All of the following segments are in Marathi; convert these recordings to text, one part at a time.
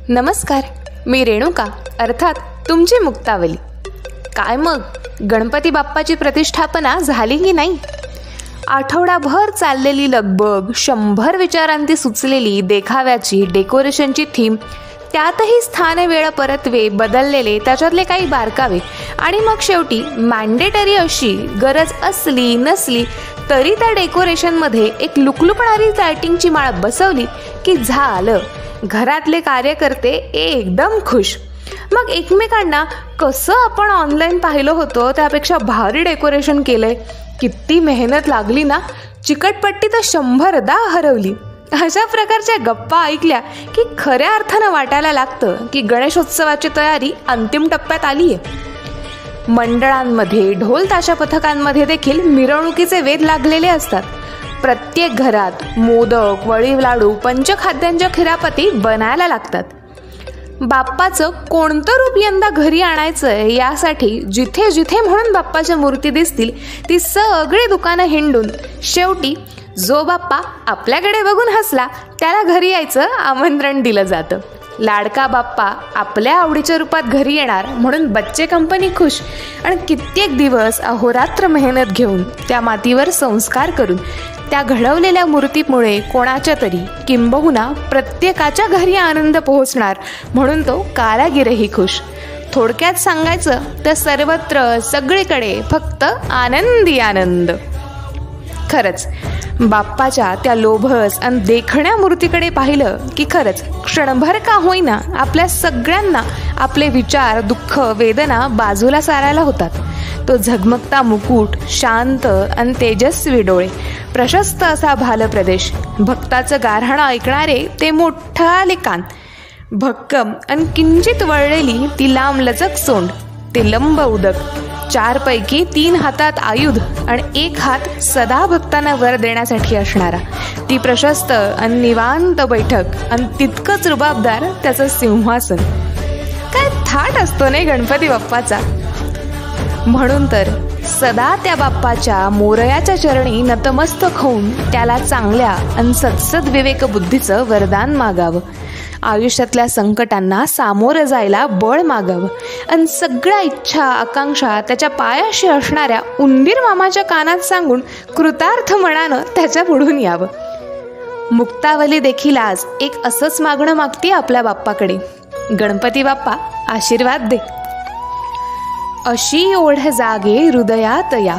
नमस्कार, मी रेणुका अर्थात तुमची मुक्तावली. काय मग गणपती बाप्पाची प्रतिष्ठापना झाली की नाही? आठवडाभर चाललेली लगबग, 100 विचारांती सुचलेली देखाव्याची डेकोरेशनची थीम, त्यातही स्थान वेळ परत्वे बदललेले त्याच्यातले काही बारकावे, आणि मग शेवटी मॅन्डेटरी अशी गरज असली नसली तरी त्या डेकोरेशनमध्ये एक लुकलुकणारी लायटिंगची माळ बसवली की झालं, घरातले कार्यकर्ते एकदम खुश. मग एकमेकांना कसं आपण ऑनलाईन पाहिलं होतं त्यापेक्षा भारी डेकोरेशन केलंय, किती मेहनत लागली ना, चिकटपट्टी तर 100दा हरवली. अशा प्रकारच्या गप्पा ऐकल्या की खऱ्या अर्थानं वाटायला लागतं की गणेशोत्सवाची तयारी अंतिम टप्प्यात आली आहे. मंडळांमध्ये, ढोल ताशा पथकांमध्ये देखील मिरवणुकीचे वेध लागलेले असतात. प्रत्येक घरात मोदक, वळीव लाडू, पंचखाद्यांच्या खिरापती बनायला लागतात. बाप्पाचं कोणतं रूप यंदा घरी आणायचं यासाठी जिथे जिथे म्हणून बाप्पाच्या मूर्ती दिसतील ती सगळी दुकानं हिंडून शेवटी जो बाप्पा आपल्याकडे बघून हसला त्याला घरी यायचं आमंत्रण दिलं जातं. लाडका बाप्पा आपल्या आवडीच्या रूपात घरी येणार म्हणून बच्चे कंपनी खुश, आणि कित्येक दिवस अहोरात्र मेहनत घेऊन त्या मातीवर संस्कार करून त्या घडवलेल्या मूर्तीमुळे कोणाच्या तरी किंबहुना प्रत्येकाच्या घरी आनंद पोहोचणार म्हणून तो कारागीरही खुश. थोडक्यात सांगायचं तर सर्वत्र सगळीकडे फक्त आनंदी आनंद. खरंच बाप्पाच्या त्या लोभस आणि देखण्या मूर्तीकडे पाहिलं की खरंच क्षणभर का होईना आपल्या सगळ्यांना आपले विचार, दुःख, वेदना बाजूला सारायला होतात. तो झगमगता मुकुट, शांत आणि तेजस्वी डोळे, प्रशस्त असा भालप्रदेश, भक्ताचं गाऱ्हाणं ऐकणारे ते मोठाले कान, भक्कम आणि किंचित वळलेली ती लांबलचक सोंड, ते लंब उदक, 4 पैकी 3 हातात आयुध आणि 1 हात सदा भक्तांना वर देण्यासाठी असणारा, ती प्रशस्त आणि निवांत बैठक आणि तितकंच रुबाबदार त्याचं सिंहासन. काय थाट असतो नाही गणपती बाप्पाचा. म्हणून तर सदा त्या बाप्पाच्या मोरयाच्या चरणी नतमस्तक होऊन त्याला चांगल्या आणि सत्सद विवेकबुद्धीचं वरदान मागावं, आयुष्यातल्या संकटांना सामोरं जायला बळ मागावं, आणि सगळ्या इच्छा आकांक्षा त्याच्या पायाशी असणाऱ्या उंदीर मामाच्या कानात सांगून कृतार्थ मनानं त्याच्या पुढून यावं. मुक्तावली देखील आज एक असंच मागणं मागते आपल्या बाप्पाकडे. गणपती बाप्पा आशीर्वाद दे. अशी ओढ जागे हृदयात या,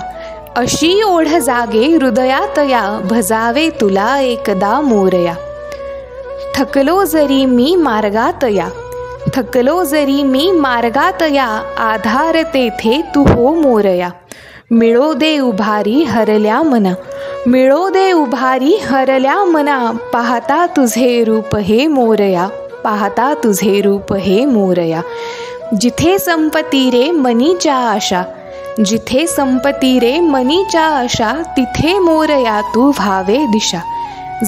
अशी ओढ जागे हृदयात या, भजावे तुला एकदा मोरया. थकलो जरी मी मार्गात या, थकलो जरी मी मार्गात या, आधार तेथे तू हो मोरया. मिळो दे उभारी हरल्या मना, मिळो दे उभारी हरल्या मना, पाहता तुझे रूप हे मोरया, पाहता तुझे रूप हे मोरया. जिथे संपती रे मनीच्या आशा, जिथे संपती रे मनीच्या आशा, तिथे मोरया तू व्हावे दिशा.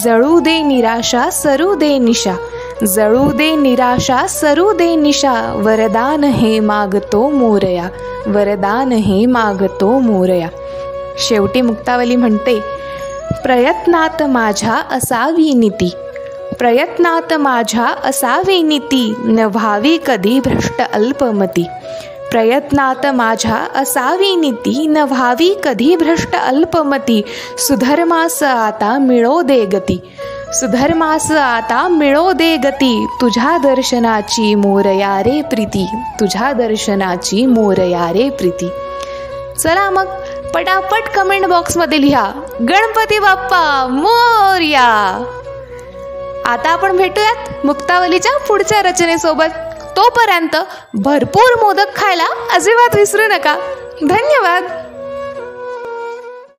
जळू दे निराशा सरू दे निशा, जळू दे निराशा सरू दे निशा, वरदान हे मागतो मोरया, वरदान हे मागतो मोरया. शेवटी मुक्तावली म्हणते, प्रयत्नात माझ्या असावी नीती, प्रयत्नात माझ्या असावी नीती, न व्हावी कधी भ्रष्ट अल्पमती. प्रयत्नात माझ्या असावी नीती, न व्हावी कधी भ्रष्ट अल्पमती. सुधर्मास आता मिळो दे गती, सुधर्मास आता मिळो दे गती, तुझ्या दर्शनाची मोरया रे प्रीती, तुझ्या दर्शनाची मोरया रे प्रीती. चला मग पटापट कमेंट बॉक्समध्ये लिहा, गणपती बाप्पा मोरया. आता आपण भेटूयात मुक्तावलीच्या पुढच्या रचनेसोबत. तोपर्यंत भरपूर मोदक खायला अजिबात विसरू नका. धन्यवाद.